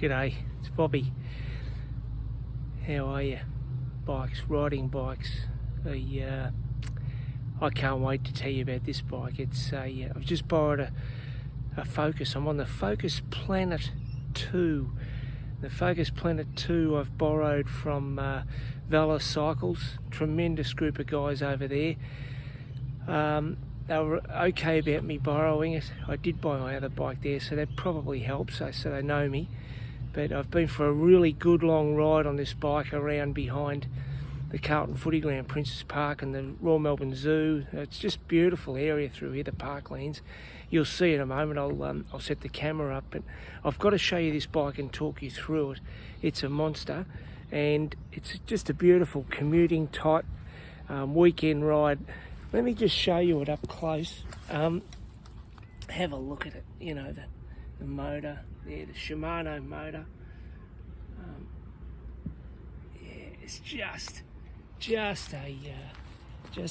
G'day, it's Bobby. How are you? Riding bikes. I can't wait to tell you about this bike. I've just borrowed a Focus. I'm on the Focus Planet 2. The Focus Planet 2 I've borrowed from Valor Cycles. Tremendous group of guys over there. They were okay about me borrowing it. I did buy my other bike there, so that probably helps, so they know me. But I've been for a really good long ride on this bike around behind the Carlton Footy Ground, Princes Park and the Royal Melbourne Zoo. It's just beautiful area through here, the parklands. You'll see in a moment. I'll set the camera up, but I've got to show you this bike and talk you through it. It's a monster, and it's just a beautiful commuting type weekend ride. Let me just show you it up close. Have a look at it. You know, the motor there, the Shimano motor. Yeah, it's just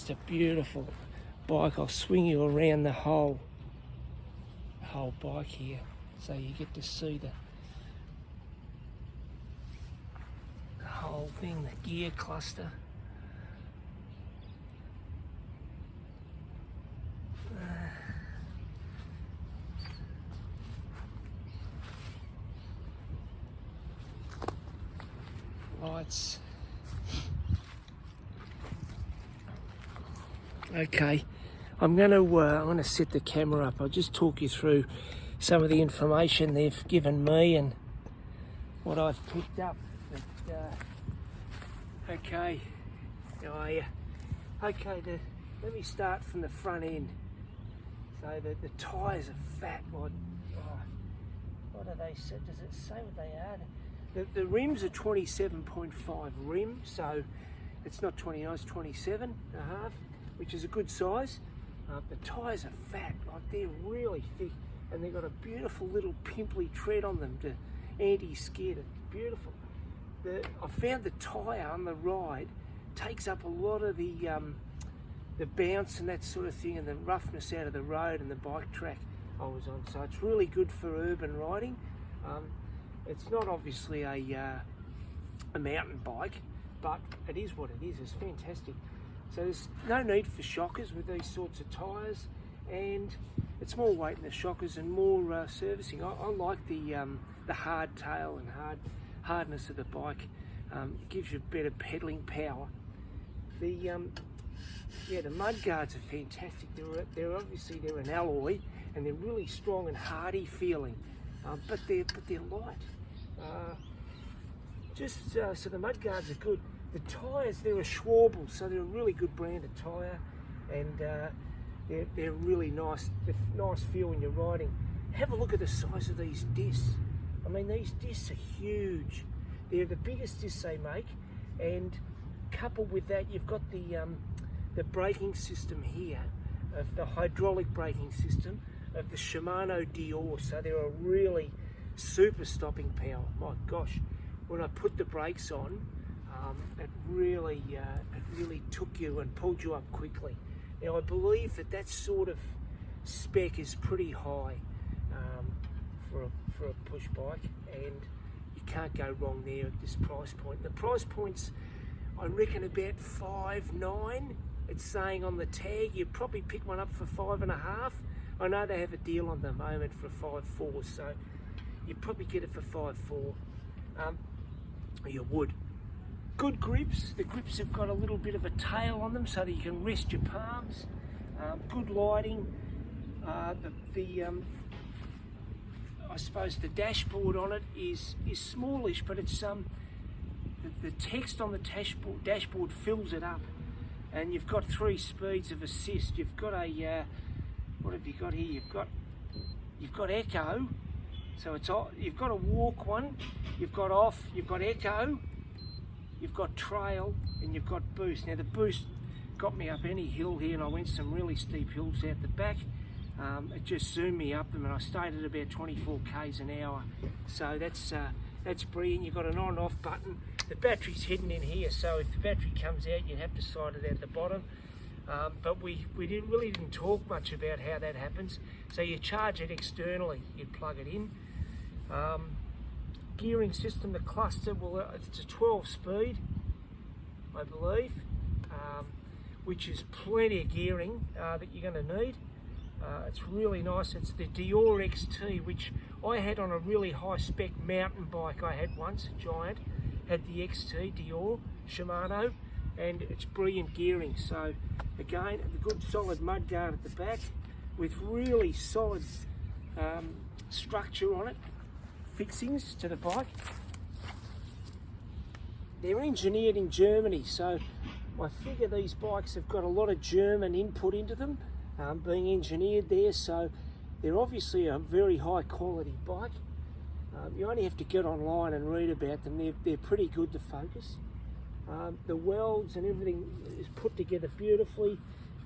a beautiful bike. I'll swing you around the whole bike here, so you get to see the whole thing, the gear cluster. Lights. Okay, I'm going to set the camera up. I'll just talk you through some of the information they've given me and what I've picked up. But, okay, how are you? Okay, let me start from the front end. So the tyres are fat. What do they say? Does it say what they are? The rims are 27.5 rim, so it's not 29, it's 27.5, which is a good size. The tyres are fat, like they're really thick, and they've got a beautiful little pimply tread on them to anti-skid. It's beautiful. I found the tyre on the ride takes up a lot of the bounce and that sort of thing, and the roughness out of the road and the bike track I was on. So it's really good for urban riding. It's not obviously a mountain bike, but it is what it is. It's fantastic. So there's no need for shockers with these sorts of tyres, and it's more weight in the shockers and more servicing. I like the hard tail and hardness of the bike. It gives you better pedalling power. The mud guards are fantastic. They're obviously an alloy, and they're really strong and hardy feeling. But they're light. So the mud guards are good. The tyres, they're a Schwalbe, so they're a really good brand of tyre, and they're really nice. They're nice feel when you're riding. Have a look at the size of these discs. I mean, these discs are huge. They're the biggest discs they make, and coupled with that, you've got the braking system here, of the hydraulic braking system of the Shimano Dior, so they're a really super stopping power. My gosh, when I put the brakes on, it really took you and pulled you up quickly. Now I believe that sort of spec is pretty high for a push bike, and you can't go wrong there at this price point. The price point's, I reckon, about $5.9. It's saying on the tag. You probably pick one up for $5.5. I know they have a deal on the moment for $5.4, so you'd probably get it for $5.4. You would. Good grips. The grips have got a little bit of a tail on them so that you can rest your palms. Good lighting. I suppose the dashboard on it is smallish, but it's the text on the dashboard fills it up, and you've got 3 speeds of assist. You've got a what have you got here? You've got echo, so you've got a walk one, you've got off, you've got echo, you've got trail, and you've got boost. Now the boost got me up any hill here, and I went some really steep hills out the back. It just zoomed me up them, and I stayed at about 24 k's an hour. So that's brilliant. You've got an on-off button. The battery's hidden in here, so if the battery comes out, you'd have to slide it out the bottom. But we really didn't talk much about how that happens. So you charge it externally, you plug it in. gearing system, the cluster, well, it's a 12 speed, I believe, which is plenty of gearing that you're going to need. It's really nice. It's the Dior XT, which I had on a really high spec mountain bike I had once, a Giant, had the XT Dior Shimano, and it's brilliant gearing. So again, a good solid mudguard at the back with really solid structure on it, fixings to the bike. They're engineered in Germany, so I figure these bikes have got a lot of German input into them, being engineered there, so they're obviously a very high quality bike. You only have to get online and read about them. They're pretty good to focus. The welds and everything is put together beautifully.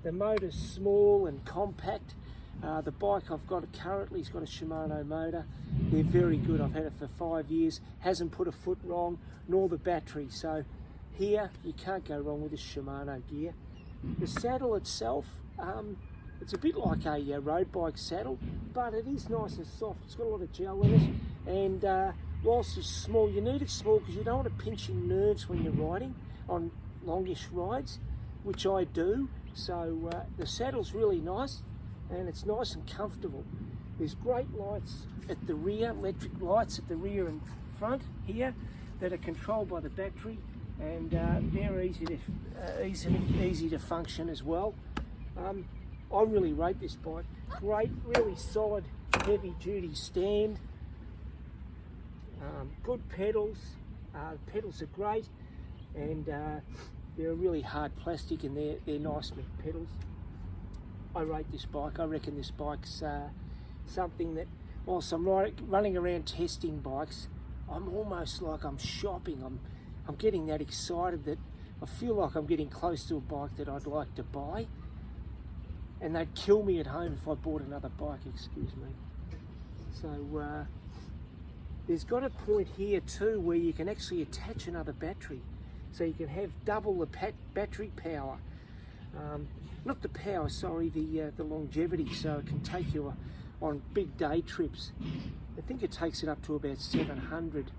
The motor's small and compact. The bike I've got currently has got a Shimano motor. They're very good. I've had it for 5 years. Hasn't put a foot wrong, nor the battery. So here, you can't go wrong with this Shimano gear. The saddle itself, it's a bit like a road bike saddle, but it is nice and soft. It's got a lot of gel in it, and whilst it's small, you need it small because you don't want to pinch your nerves when you're riding on longish rides, which I do. So the saddle's really nice, and it's nice and comfortable. There's great lights at the rear, electric lights at the rear and front here that are controlled by the battery, and they're easy to function as well. I really rate this bike. Great, really solid, heavy duty stand. Good pedals. The pedals are great, and they're a really hard plastic, and they're nice pedals. I rate this bike. I reckon this bike's something that, whilst I'm running around testing bikes, I'm almost like I'm shopping. I'm getting that excited that I feel like I'm getting close to a bike that I'd like to buy, and they'd kill me at home if I bought another bike, excuse me. So there's got a point here too where you can actually attach another battery, so you can have double the battery power. Not the power, sorry, the longevity, so it can take you on big day trips. I think it takes it up to about 700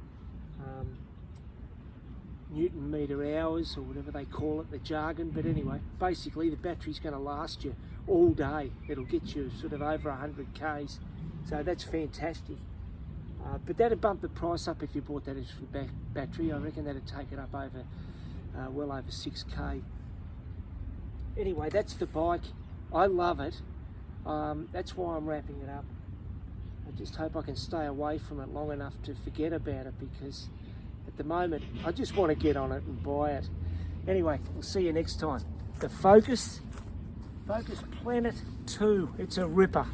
Newton meter hours, or whatever they call it, the jargon. But anyway, basically the battery's going to last you all day. It'll get you sort of over 100 k's, so that's fantastic. But that'd bump the price up if you bought that extra battery. I reckon that'd take it up over well over 6k. Anyway, that's the bike. I love it. That's why I'm wrapping it up. I just hope I can stay away from it long enough to forget about it, because at the moment I just want to get on it and buy it. Anyway, we'll see you next time. The Focus Planet 2. It's a ripper.